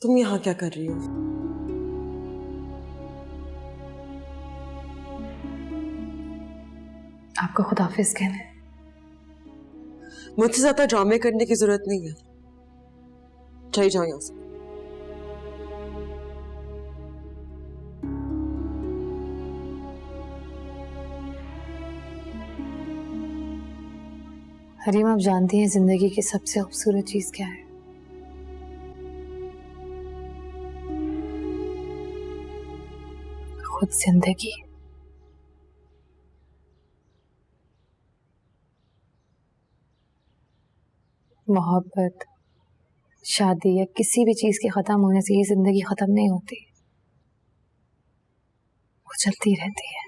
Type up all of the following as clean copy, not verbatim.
तुम यहाँ क्या कर रही हो? आपको खुदाफिज कहना है? मुझसे ज्यादा ड्रामे करने की जरूरत नहीं है। चली जाओ यहाँ से। हरीम, आप जानती हैं जिंदगी की सबसे खूबसूरत चीज क्या है? खुद जिंदगी। मोहब्बत, शादी या किसी भी चीज के खत्म होने से ये जिंदगी खत्म नहीं होती, वो चलती रहती है।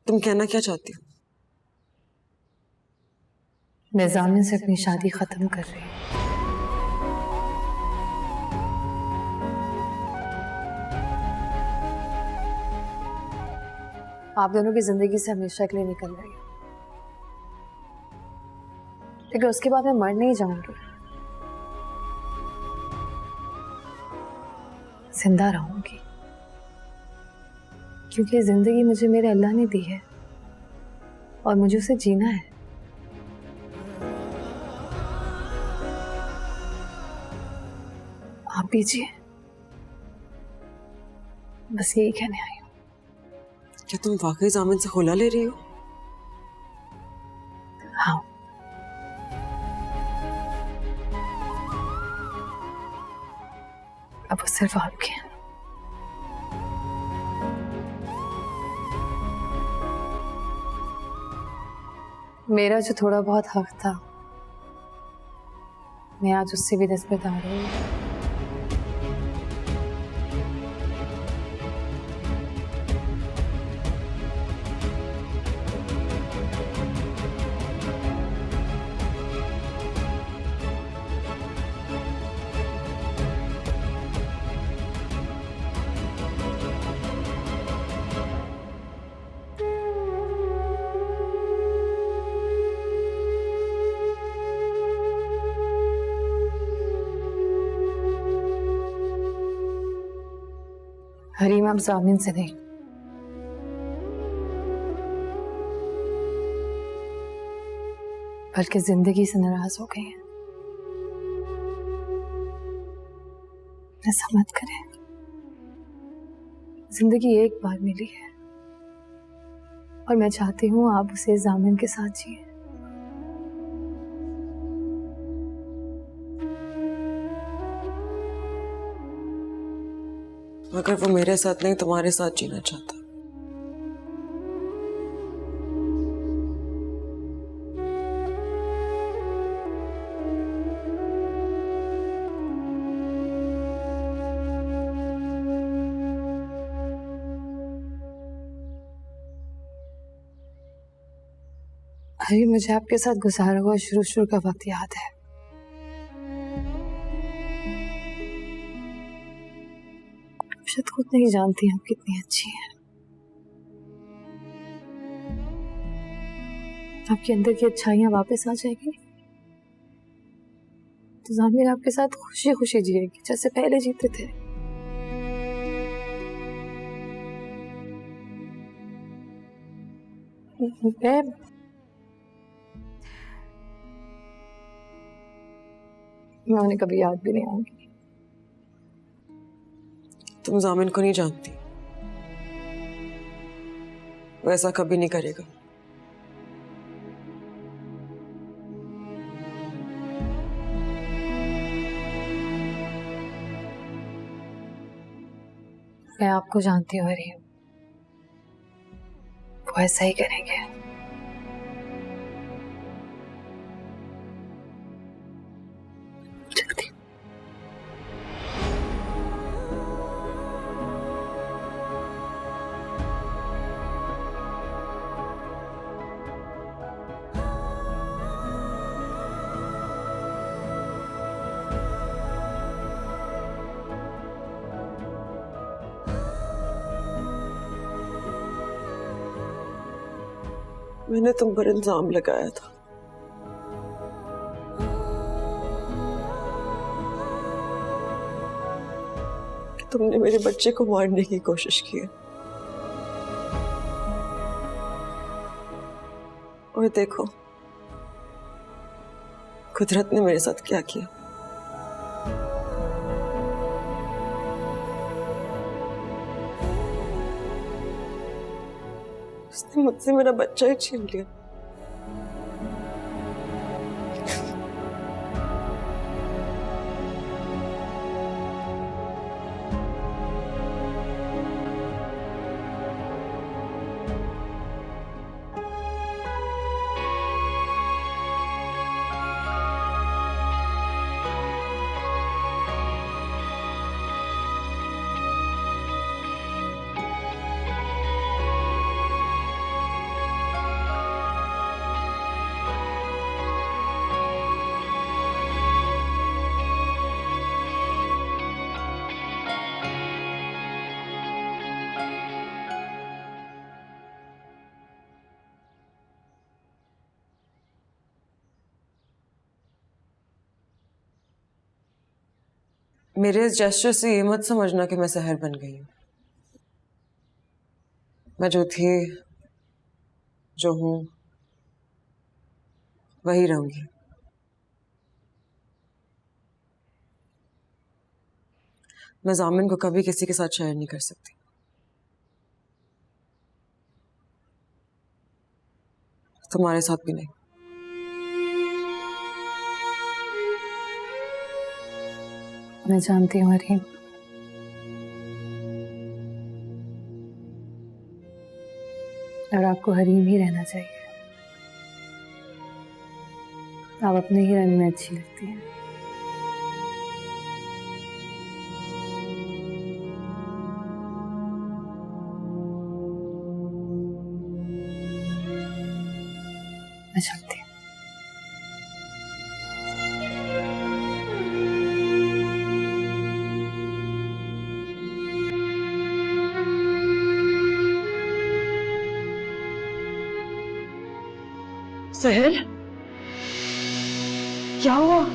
तुम कहना क्या चाहती हो? मैं जामिन से अपनी शादी खत्म कर रही हूँ। आप दोनों की जिंदगी से हमेशा के लिए निकल रही हूँ, लेकिन उसके बाद मैं मर नहीं जाऊंगी, जिंदा रहूंगी, क्योंकि ये जिंदगी मुझे मेरे अल्लाह ने दी है और मुझे उसे जीना है। आप भी जिए, बस यही कहने आई हूँ। क्या तुम वाकई जामिन से खुला ले रही हो? हाँ। अब वो सिर्फ आपके हैं। मेरा जो थोड़ा बहुत हक था, मैं आज उससे भी दस्तबरदार हूँ। हरीम, आप जामिन से नहीं, बल्कि जिंदगी से नाराज हो गए हैं। ऐसा मत करें, जिंदगी एक बार मिली है और मैं चाहती हूँ आप उसे जामिन के साथ जिए। अगर वो मेरे साथ नहीं तुम्हारे साथ जीना चाहता, अरे, मुझे आपके साथ गुजारा हुआ शुरू का वक्त याद है। शायद खुद नहीं जानती आप कितनी अच्छी हैं। आपके अंदर की अच्छाइयां वापस आ जाएगी तो जामिन आपके साथ खुशी खुशी जिएगी जैसे पहले जीते थे। मैं उन्हें कभी याद भी नहीं आऊंगी। तुम जामिन को नहीं जानती, वो ऐसा कभी नहीं करेगा। मैं आपको जानती हूँ हरीम, वो ऐसा ही करेंगे। मैंने तुम पर इल्जाम लगाया था, तुमने मेरे बच्चे को मारने की कोशिश की है, और देखो कुदरत ने मेरे साथ क्या किया। उसने मुझसे मेरा बच्चा ही छीन लिया। मेरे इस जेस्चर से ये मत समझना कि मैं सहर बन गई हूं। मैं जो थी, जो हूं, वही रहूंगी। मैं जामिन को कभी किसी के साथ शेयर नहीं कर सकती। तुम्हारे साथ भी नहीं। मैं जानती हूँ हरीम, और आपको हरीम ही रहना चाहिए। आप अपने ही रंग में अच्छी लगती हैं। मैं चलती हूँ। सहर, क्या हुआ?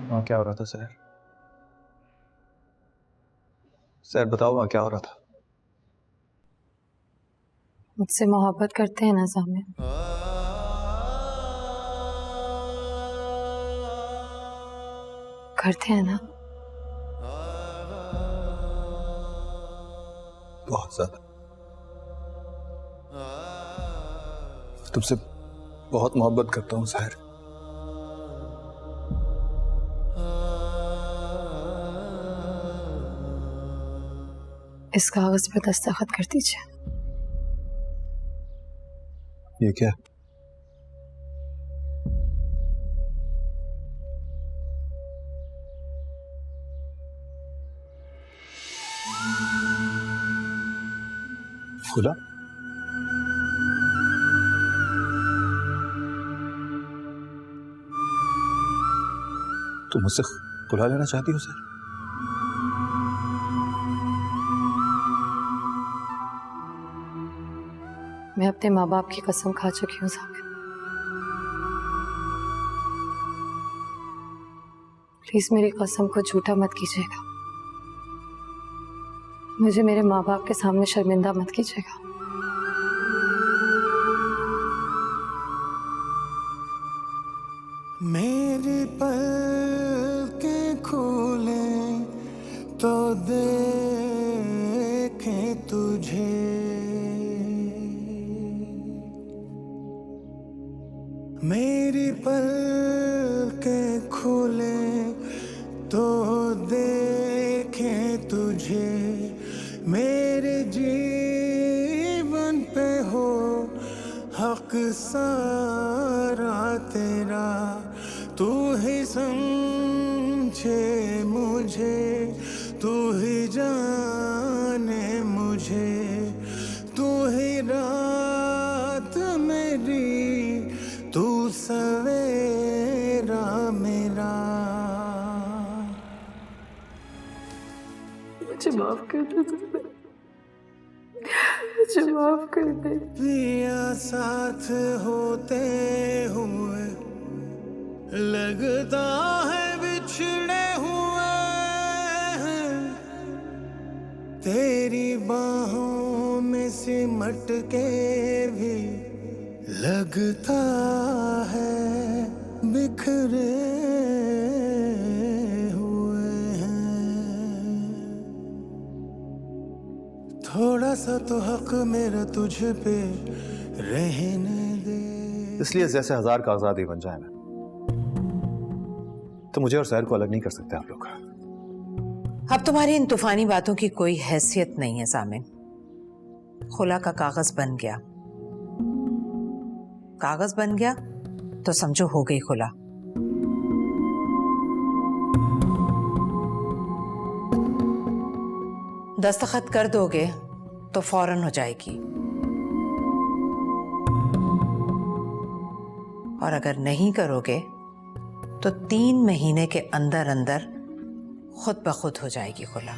वहाँ क्या हो रहा था सर? सर बताओ वहाँ क्या हो रहा था? मुझसे मोहब्बत करते हैं ना जामिन? करते हैं ना? बहुत ज्यादा। तुमसे बहुत मोहब्बत करता हूँ सहर। इस कागज पे दस्तखत कर दीजिए। ये क्या? खुला? तुम मुझसे खुला लेना चाहती हो सर? मैं अपने माँ बाप की कसम खा चुकी हूँ जामिन। प्लीज मेरी कसम को झूठा मत कीजिएगा। मुझे मेरे माँ बाप के सामने शर्मिंदा मत कीजिएगा। मेरी पलकें खोले तो देखे तुझे, मेरी पलकें खोले तो देखे तुझे, मेरे जीवन पे हो हक सारा तेरा, तू ही समझे मुझे, तू ही जाने मुझे, तू ही रात मेरी, तू सवेरा मेरा। मुझे माफ कर दो, मुझे माफ कर दे। पिया साथ होते हुए लगता है बिछड़े हुए हैं, तेरी बाहों में सिमट के भी लगता है बिखरे हुए हैं। थोड़ा सा तो हक मेरा तुझ पे रहने दे। इसलिए जैसे हजार कागजात ही बन जाए ना, तो मुझे और सहर को अलग नहीं कर सकते आप लोग। अब तुम्हारी इन तूफानी बातों की कोई हैसियत नहीं है सामिन। खुला का कागज बन गया, कागज बन गया तो समझो हो गई खुला। दस्तखत कर दोगे तो फौरन हो जाएगी, और अगर नहीं करोगे तो 3 महीने के अंदर अंदर खुद ब खुद हो जाएगी खुला।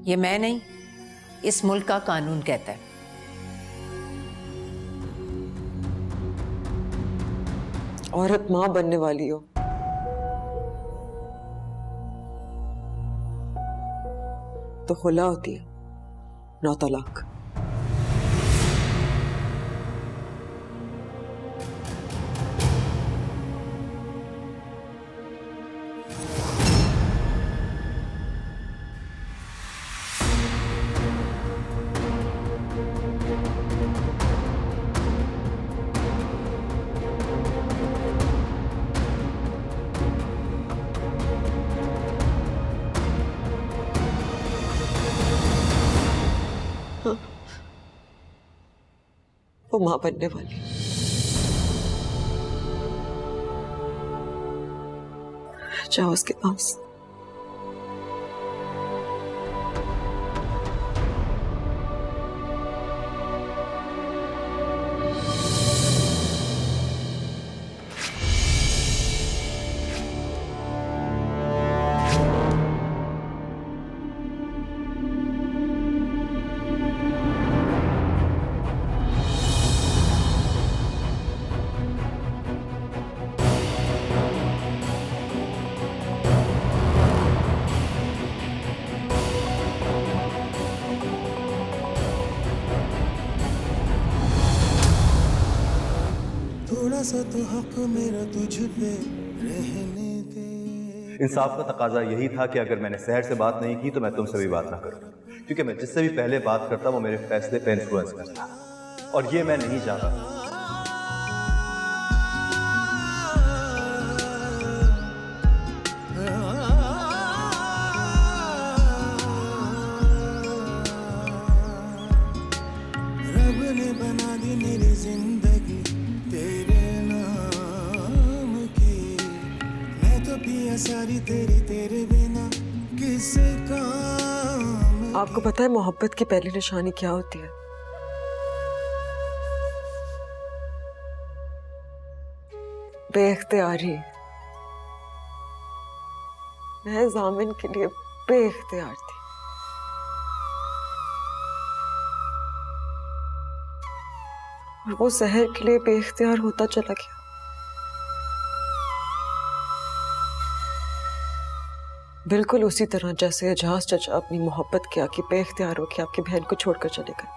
ये मैं नहीं, इस मुल्क का कानून कहता है। औरत मां बनने वाली हो तो खुला होती है, 9 तलाक। वो मां बनने वाली। जाओ उसके पास। थोड़ा सा तो हक मेरा तुझ पे रहने दे। इंसाफ का तकाजा यही था कि अगर मैंने सहर से बात नहीं की तो मैं तुमसे भी बात ना करूं, क्योंकि मैं जिससे भी पहले बात करता वो मेरे फैसले पे इन्फ्लुएंस करता, और ये मैं नहीं चाहता। रब ने बना दी मेरी जिंदगी तेरे नाम की, मैं तो पिया सारी तेरी, तेरे बिना किस काम। आपको पता है मोहब्बत की पहली निशानी क्या होती है? बेइख्तियारी। मैं जामिन के लिए बेइख्तियार थी। और वो सहर के लिए बेइख्तियार होता चला गया। बिल्कुल उसी तरह जैसे एजाज चाचा अपनी मोहब्बत के आगे बेइख्तियार होकर आपकी बहन को छोड़कर चले गए।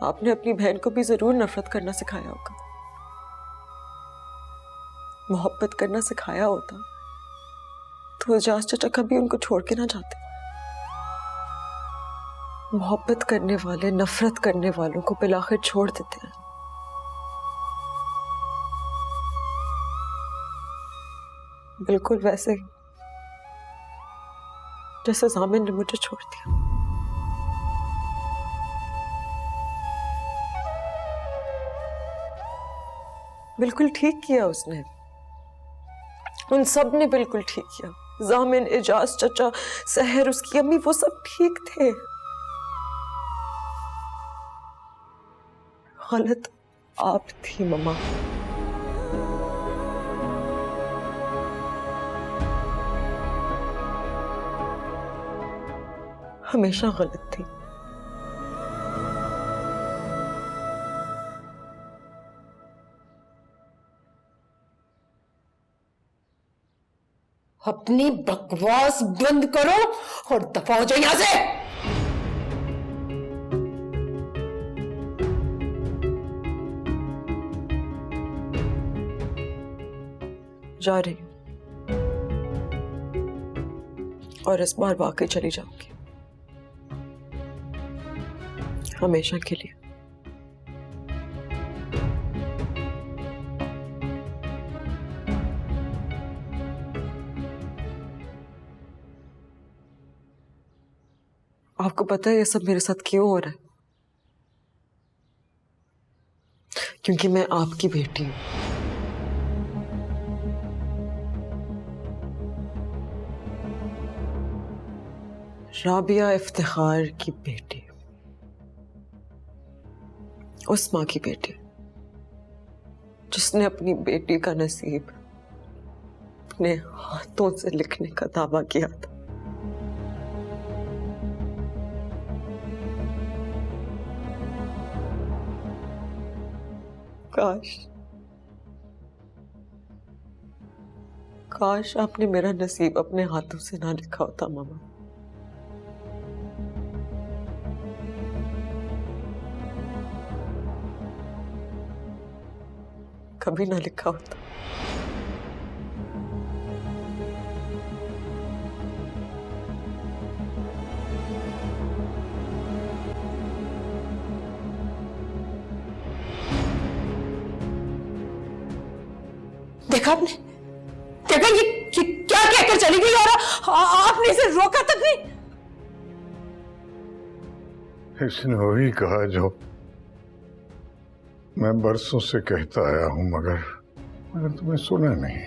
आपने अपनी बहन को भी जरूर नफरत करना सिखाया होगा, मोहब्बत करना सिखाया होता तो एजाज चाचा कभी उनको छोड़ के ना जाते। मोहब्बत करने वाले नफरत करने वालों को बिलाखिर छोड़ देते हैं। बिल्कुल वैसे ही जैसे जामिन ने मुझे छोड़ दिया। बिल्कुल ठीक किया उसने, उन सब ने बिल्कुल ठीक किया। जामिन, एजाज चाचा, सहर, उसकी अम्मी, वो सब ठीक थे। गलत आप थी मम्मा। हमेशा गलत थी। अपनी बकवास बंद करो और दफा हो जाओ यहां से। जा रही हूं और इस बार वाकई चली जाऊंगी, हमेशा के लिए। आपको पता है ये सब मेरे साथ क्यों हो रहा है? क्योंकि मैं आपकी बेटी हूं। राबिया इफ्तिखार की बेटी, उस मां की बेटी जिसने अपनी बेटी का नसीब अपने हाथों से लिखने का दावा किया था। काश आपने मेरा नसीब अपने हाथों से ना लिखा होता मामा। कभी ना लिखा होता। देखा आपने, देखा ये क्या कहकर चली गई और आपने इसे रोका तक नहीं। इसने वही कहा जो मैं बरसों से कहता आया हूं, मगर तुम्हें सुना नहीं,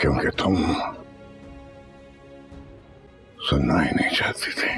क्योंकि तुम सुनना ही नहीं चाहती थी।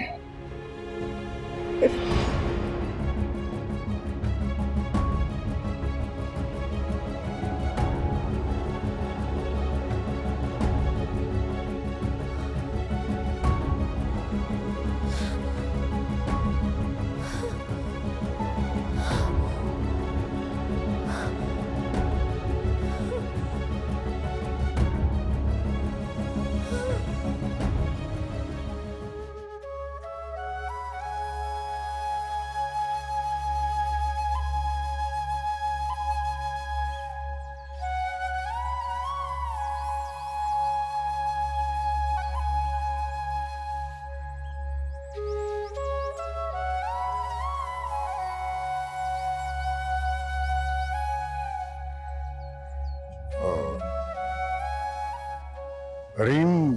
रीम,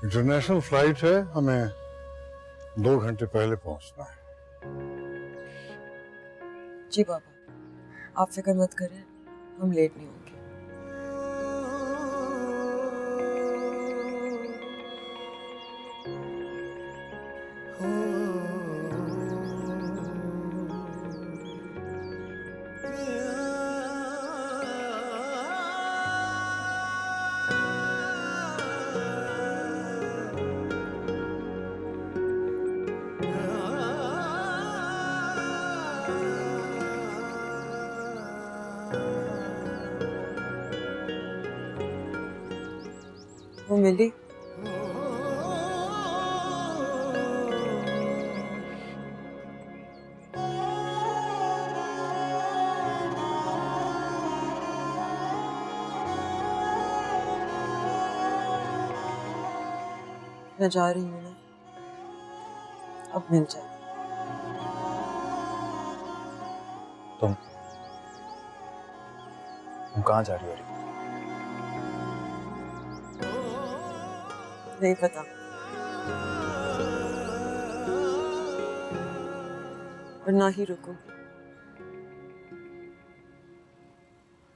इंटरनेशनल फ्लाइट है, हमें 2 घंटे पहले पहुंचना है। जी बाबा, आप फिक्र मत करें, हम लेट नहीं होंगे। वो मिली? मैं जा रही हूँ ना, अब मिल जाए। तुम कहाँ जा रही हो? नहीं पता, और ना ही रुकूंगी।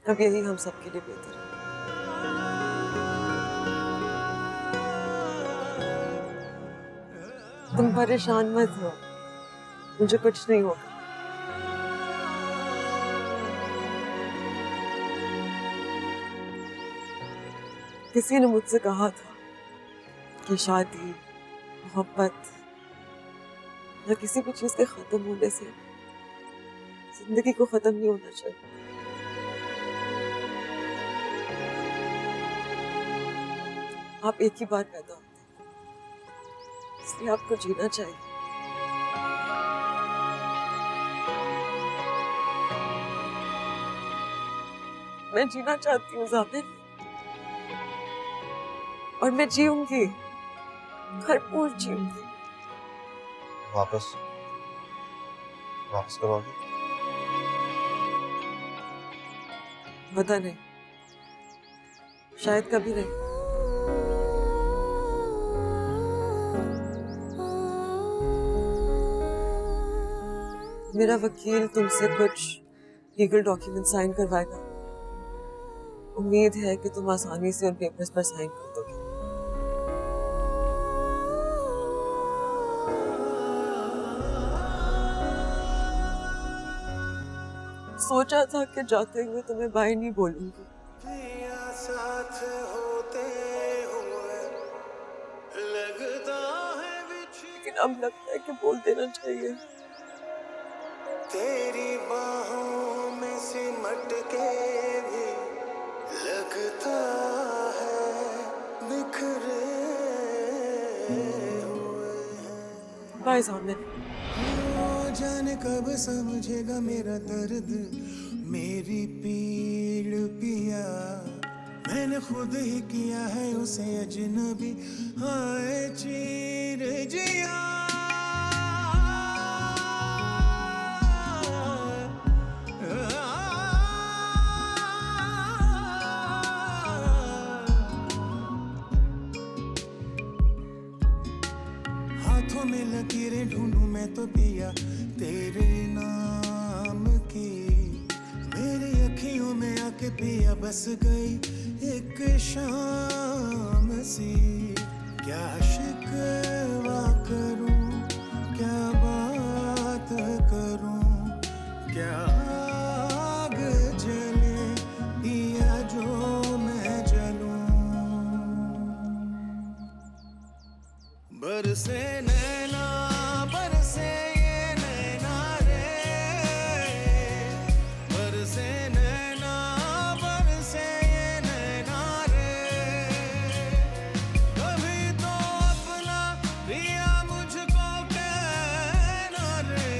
अब यही हम सबके लिए बेहतर है। तुम परेशान मत हो, मुझे कुछ नहीं होगा। किसी ने मुझसे कहा था कि शादी, मोहब्बत या किसी भी चीज के खत्म होने से जिंदगी को खत्म नहीं होना चाहिए। आप एक ही बार पैदा होते हैं, इसलिए आपको जीना चाहिए। मैं जीना चाहती हूँ ज़ामिन, और मैं जीऊंगी, भरपूर जीऊंगी। वापस कब आओगे? पता नहीं, शायद कभी नहीं। मेरा वकील तुमसे कुछ लीगल डॉक्यूमेंट साइन करवाएगा। उम्मीद है कि तुम आसानी से उन पेपर्स पर साइन कर दोगे। सोचा था कि जाते हुए तुम्हें बाय नहीं बोलूंगी, साथ होते हुए लगता है लेकिन अब लगता है कि बोल देना चाहिए। तेरी बाहों में सिमट के भी लगता है बिखरे हुए हैं। बाय ज़ामिन। जाने कब समझेगा मेरा दर्द, मेरी पीड़ पिया। मैंने खुद ही किया है उसे अजनबी, हाय चीर जिया। हाथों में लकीरें ढूंढूं मैं तो पिया तेरे नाम की। मेरी अखियों में आके पिया बस गई एक शाम सी। क्या शिकवा करूं, क्या बात करूं, क्या आग जले पिया जो मैं जलूं। बरसे नैना बरसे ये नैना रे, बरसे नैना बरसे ये नैना रे। कभी तो अपना पिया मुझको कहना रे।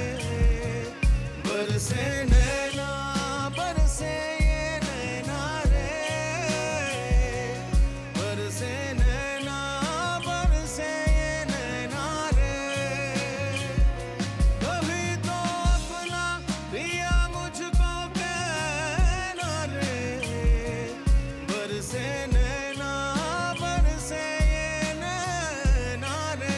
बरसे नैना बरसे ये नैना रे, बरसे नैना बरसे ये नैना रे। कभी तो अपना पिया मुझको कहना रे। बरसे नैना बरसे ये नैना रे।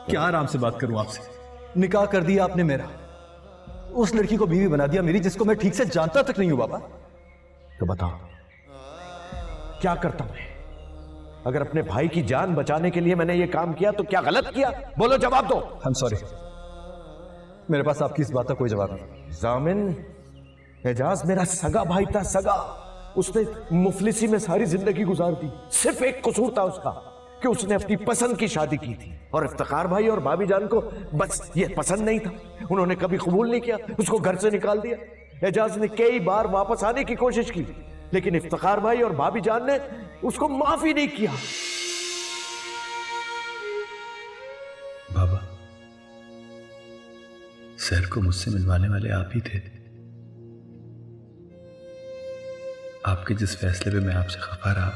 क्या आराम से बात करूं आपसे? निकाह कर दिया आपने मेरा, उस लड़की को बीवी बना दिया मेरी, जिसको मैं ठीक से जानता तक नहीं हूं बाबा। तो बताओ क्या करता मैं? अगर अपने भाई की जान बचाने के लिए मैंने ये काम किया तो क्या गलत किया? बोलो, जवाब दो। आई एम सॉरी, मेरे पास आपकी इस बात का कोई जवाब नहीं। जामिन, एजाज मेरा सगा भाई था, सगा। उसने मुफलिसी में सारी जिंदगी गुजार दी। सिर्फ एक कसूर था उसका कि उसने अपनी पसंद की शादी की थी, और इफ्तिखार भाई और भाभी जान को बस ये पसंद नहीं था। उन्होंने कभी कबूल नहीं किया, उसको घर से निकाल दिया। एजाज ने कई बार वापस आने की कोशिश की, लेकिन इफ्तिखार भाई और भाभी जान ने उसको माफ ही नहीं किया। बाबा, सर को मुझसे मिलवाने वाले आप ही थे। आपके जिस फैसले पे मैं आपसे खफा रहा,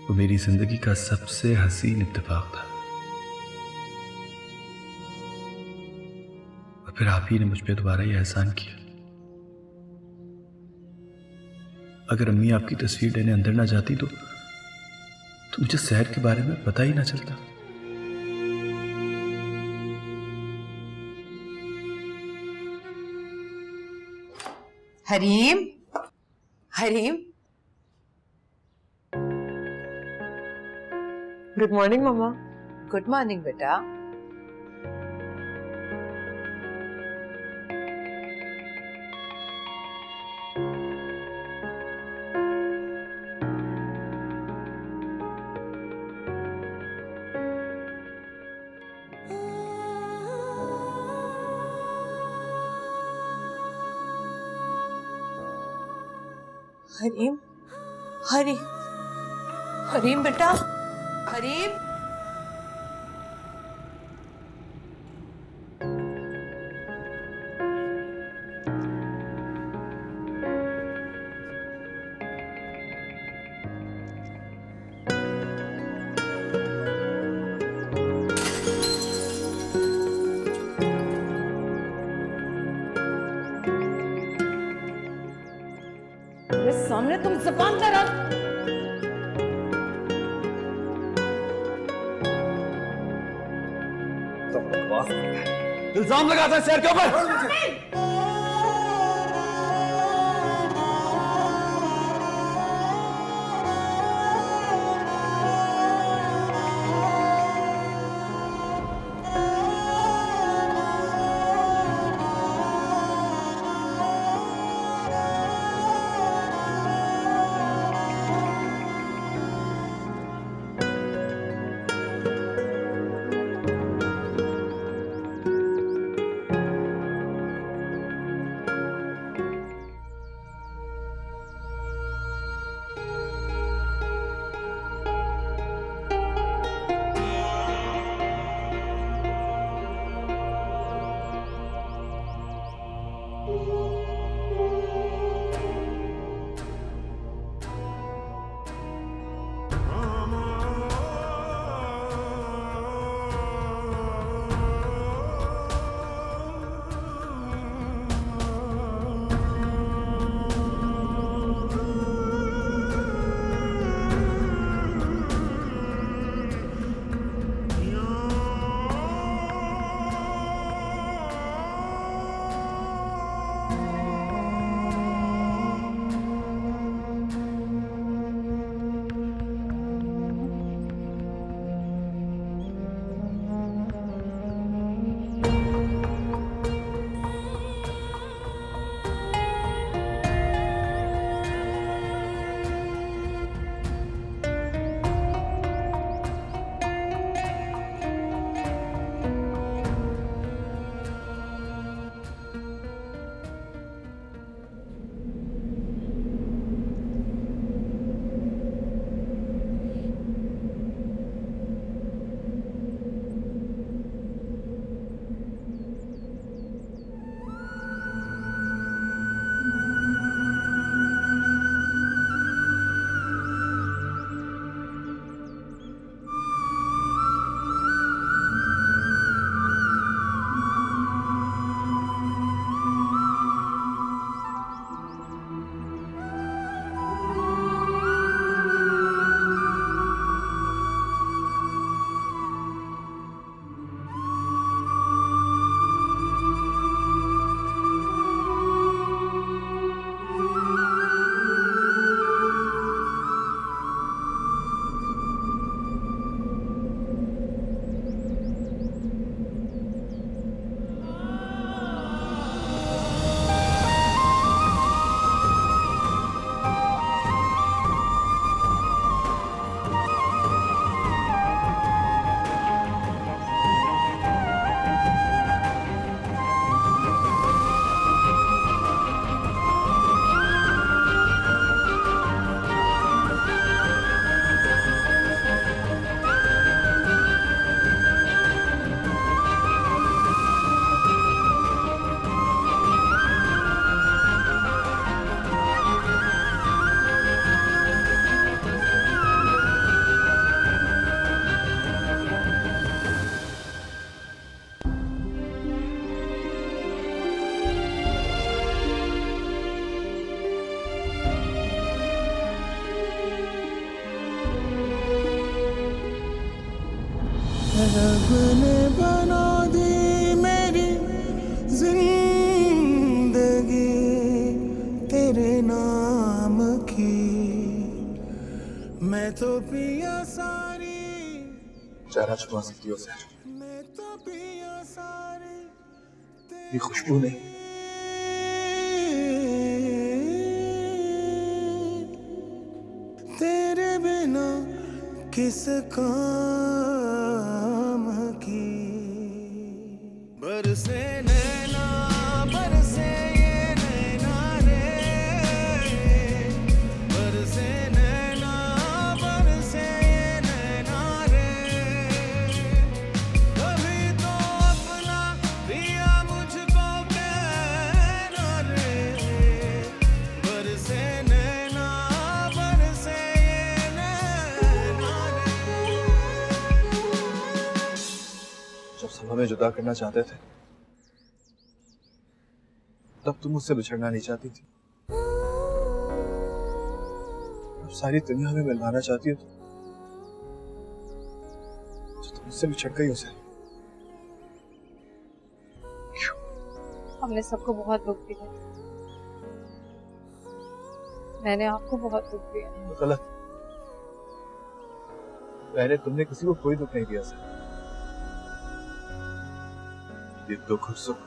वो मेरी जिंदगी का सबसे हसीन इत्तेफाक था। और फिर आप ही ने मुझ पे दोबारा ये एहसान किया। अगर अम्मी आपकी तस्वीर लेने अंदर ना जाती तो मुझे शहर के बारे में पता ही ना चलता। हरीम, हरीम, गुड मॉर्निंग मम्मा। गुड मॉर्निंग बेटा। हरीम, हरीम, हरीम बेटा, हरीम। मेरे सामने तुम जुबान पर रख। इल्जाम लगाता है शहर के ऊपर। रब ने बना दी मेरी जिंदगी तेरे नाम की। मैं तो पिया सारी, चेहरा छुपा सकती हो सर, मैं तो पिया सारी ये खुशबू नहीं। तेरे बिना किस काम की। बरसे नैना बरसे ये नैना रे, बरसे नैना बरसे ये नैना रे। कभी तो अपना पिया मुझको कहना रे, बरसे नैना बरसे ये नैना रे। जब सब हमें जुदा करना चाहते थे तब तुम मुझसे बिछड़ना नहीं चाहती थी। अब सारी दुनिया हमें मिलवाना चाहती हो तो तुम मुझसे बिछड़ गई हो सर। हमने सबको बहुत दुख दिया, मैंने आपको बहुत दुख दिया। गलत, पहले तुमने किसी को कोई दुख नहीं दिया सर। ये दुख और सुख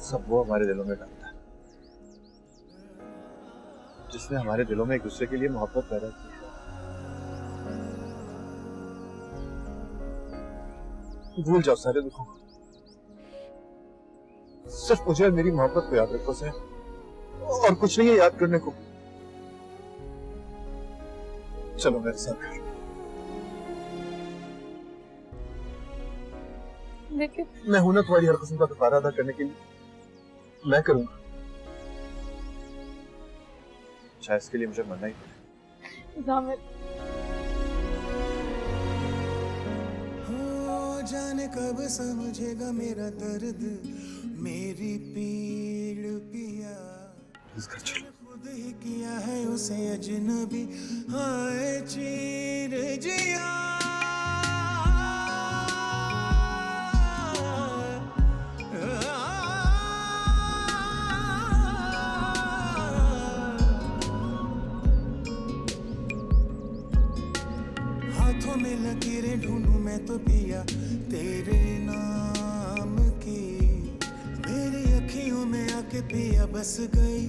सब वो हमारे दिलों में डालता है जिसने हमारे दिलों में एक दूसरे के लिए मोहब्बत पैदा की है। भूल जाओ सारे दुखों को, सिर्फ मुझे और मेरी मोहब्बत को याद रखो सर, और कुछ नहीं है याद करने को। चलो मेरे साथ। लेकिन मैं हूं ना तुम्हारी हर किस्म का दोबारा अदा करने के लिए, मैं करूंगा, शायद इसके लिए मुझे मरना ही पड़े। जामिर, हो जाने कब समझेगा मेरा दर्द, मेरी पीड़ पिया। इस घर चलो। खुद ही किया है उसे अजनबी, हाय चीर जिया। हाथों में लकीरें ढूंढूं मैं तो पिया तेरे नाम की। मेरी अखियों में आके पिया बस गई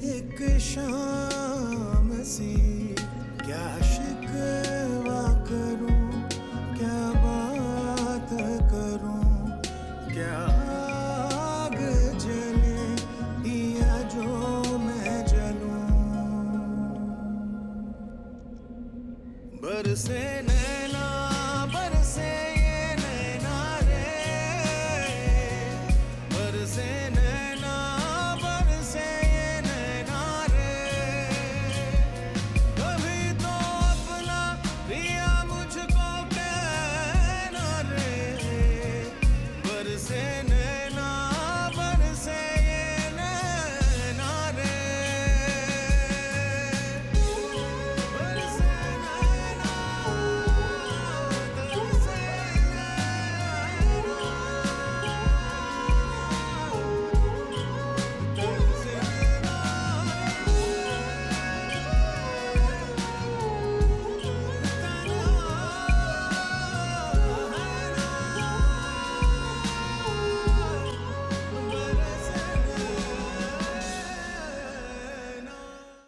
एक शाम सी। क्या शिकवा करूं, क्या बात करूं, क्या आग जले पिया जो मैं जलूं। बरसे